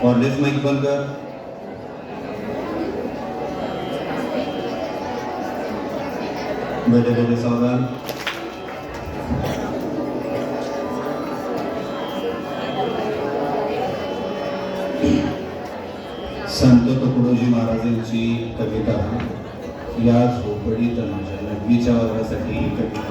कॉर्डेस mic बंद कर. बैठे बैठे सावधान. संत तुकडोजी महाराजांची कविता या झोपडीत माझ्या 9वीच्या वर्गासाठी ही कविता.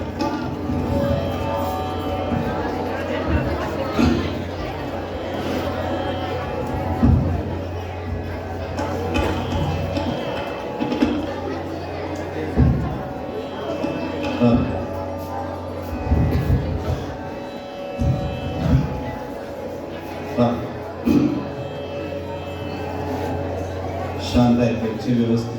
शांत आहे त्याची व्यवस्थित.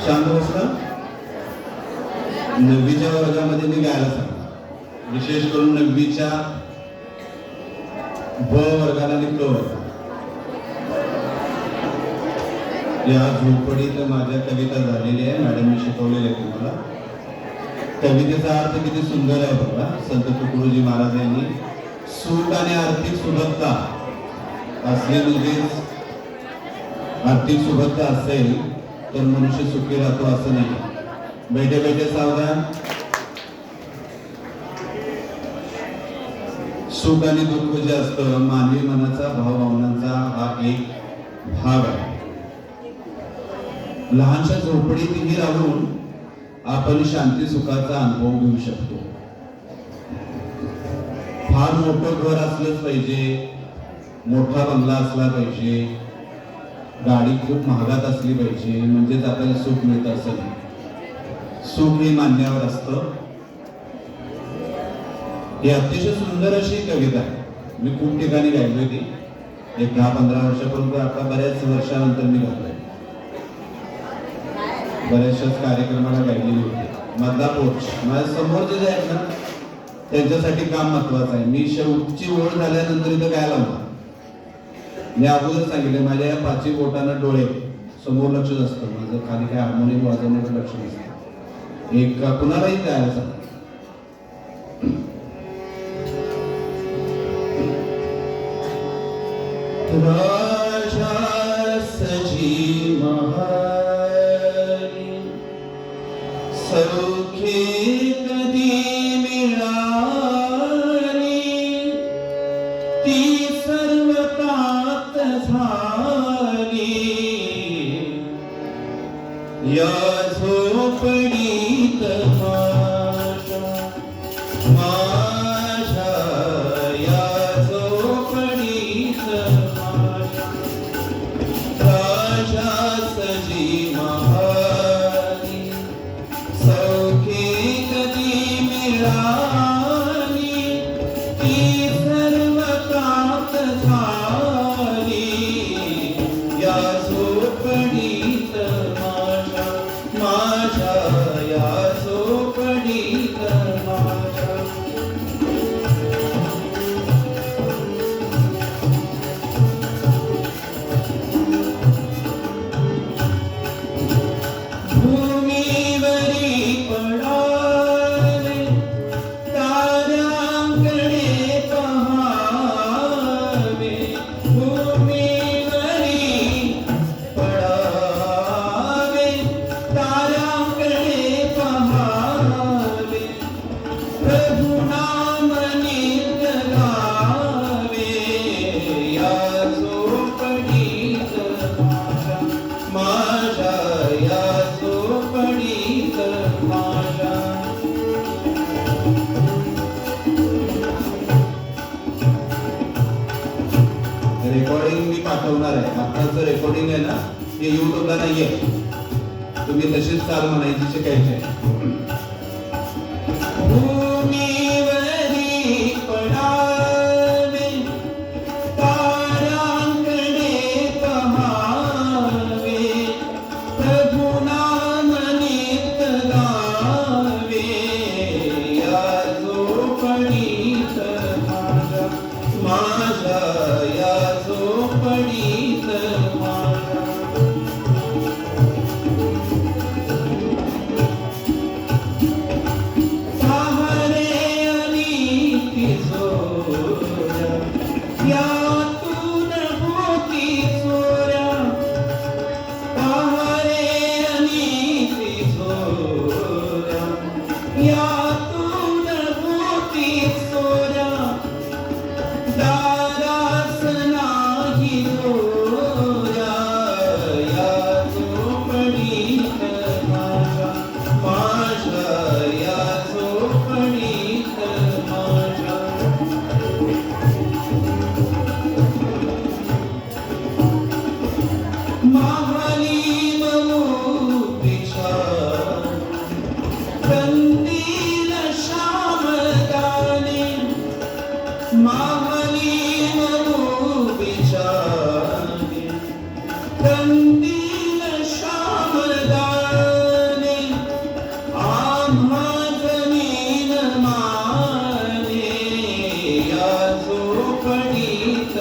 शांत बसला. 9वीच्या वर्गामध्ये मी गायला सांग, विशेष करून 9वीच्या ब वर्गाला आणि क वर्गाला. या झोपडीत माझ्या कविता झालेली आहे. मॅडमने शिकवलेली आहे तुम्हाला. कवितेचा अर्थ किती सुंदर आहे बघा. संत तुकडोजी महाराज यांनी सुख आणि आर्थिक सुबत्ता असली, म्हणजेच आर्थिक सुबत्ता असेल तर मनुष्य सुखी राहतो असं नाही. बैठे बैठे सावधान. सुख आणि दुःख जे असतं मानवी मनाचा भावभावनांचा हा एक भाग आहे. लहानशा झोपडीतही राहून आपण शांती सुखाचा अनुभव घेऊ शकतो. फार मोठं घर असलंच पाहिजे, मोठा बंगला असला पाहिजे, गाडी खूप महागात असली पाहिजे म्हणजेच आपल्याला सुख मिळतं असं नाही. सुख हे मान्यावर असतं. ही अतिशय सुंदर अशी कविता आहे. मी खूप ठिकाणी गायली होती. एक 10-15 वर्षापूर्वी. आता बऱ्याच वर्षानंतर मी गायलोय. बऱ्याचशाच कार्यक्रमाला गायलेली होती. मधला पोच माझ्या समोरचे जे आहेत ना त्यांच्यासाठी काम महत्वाचं आहे. मी शेवटची ओळ झाल्यानंतर इथं गायला होता. मी अगोदर सांगितलं माझ्या या 5 बोटांना डोळे समोर लक्ष असतं. माझं खाली काय हार्मोनियम वाजवण्याचं लक्ष नसतं. एक कुणालाही गायला सांग. राजा सजी महारी सौखे कधी मिळाली ती सर्व प्राप्त झाली या झोपडीत माझ्या या झोपडीत राजा सजी महारी सौखे कधी मिळाली ती सर्व प्राप्त झाली या झोपडीत माझ्या या झोपडीत माझ्या. भूमीवरी पडावे ताऱ्यांकडे पहावे. भूमीवरी पडावे ताऱ्यांकडे पहावे. प्रभु नाम नित गावे या झोपडीत माझ्या या झोपडीत माझ्या. रेकॉर्डिंग मी पाठवणार आहे. आताचं रेकॉर्डिंग आहे ना ते युट्यूबला नाहीये. तुम्ही तशीच चाल म्हणायची शिकायचे. माझ्या या झोपडीत माझ्या सहारे आणि तिजोऱ्या यातून होती चोऱ्या सहारे आणि तिजोऱ्या यातून होती चोऱ्या दारास नाही दोऱ्या या झोपडीत माझ्या माझ्या या झोपडीत माझ्या महाली ममूतीच्या कंदील श्यामदाने महाली ममूतीच्या कंदील श्यामदाने आम्हा जमीन माने या झोपडीत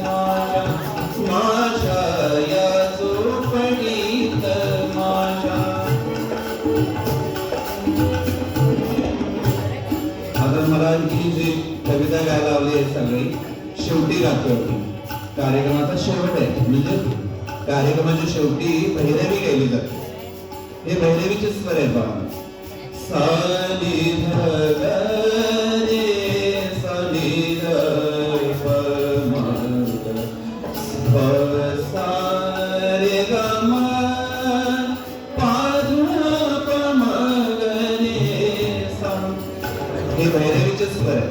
माझ्या माझ्या या झोपडीत माझ्या आता मला ही जी कविता गायला लावली आहे सगळी शेवटी गातो कार्यक्रमाचा शेवट आहे म्हणजे कार्यक्रमाच्या शेवटी भैरवी गायली जाते हे भैरवीचे स्वर आहे बघा सानी धग रे सानी प म प सा रे ग म पा ध प म ग रे सा हे भैरवीचे स्वर आहे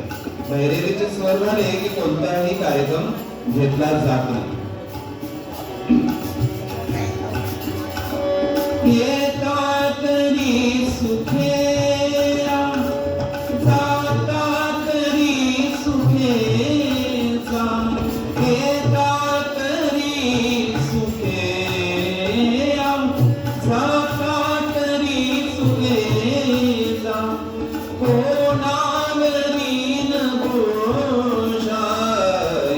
भैरवीचे स्वर झाले की कोणताही कार्यक्रम घेतला जात नाही येतात तरी सुखेया जातात तरी सुखेचा येतात तरी सुखेया जातात तरी सुखेचा कोणावरी न बोजा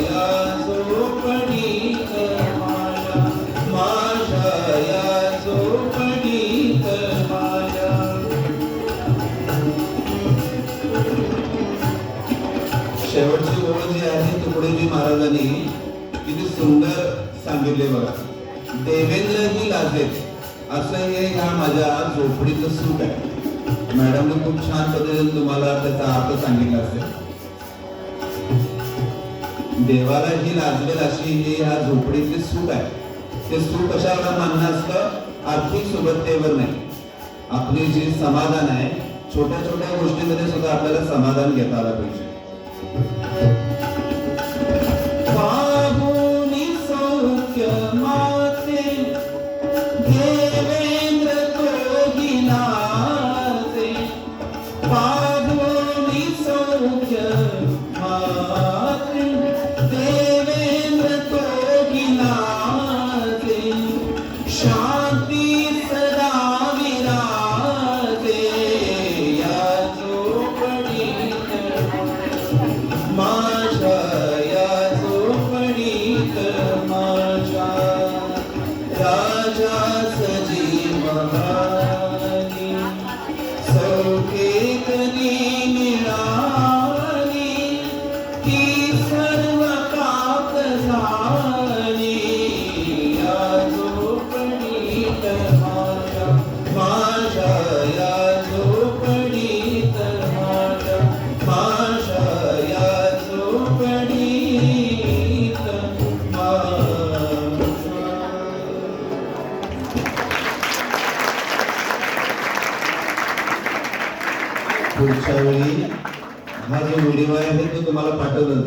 या झोपडीत माझ्या माझ्या या झोपडीत माझ्या शेवटची ओळ जी आहे तुकडोजी महाराजांनी किती सुंदर सांगितले बघा देवेंद्र ही लाजेत असं हे ह्या माझ्या झोपडीचं सुख आहे मॅडमने खूप छान पद्धतीने तुम्हाला त्याचा अर्थ सांगितला असेल देवाला ही लाजवेल अशी ही ह्या झोपडीतली सुख आहे ते सुख कशावर मानणं असतं आर्थिक सुबत्तेवर नाही आपली जी समाधान आहे छोट्या छोट्या गोष्टींमध्ये सुद्धा आपल्याला समाधान घेता आलं पाहिजे पाहुणी सौख्य माते देवेंद्र कोगिनाचे पाहुणी सौख्य माते देवेंद्र कोगिनाचे शांती सदा विराजे या झोपडीत माझ्या या झोपडीत माझ्या राजा सजीवहानी सौखे कधी मिळाली ती सर्व काक झाली या झोपडीत माझ्या माझ्या या झोपडीत माझ्या माझ्या या झोपडीत पुढच्या वेळी हा जो व्हिडिओ आहे तो तुम्हाला पाठवला जाईल.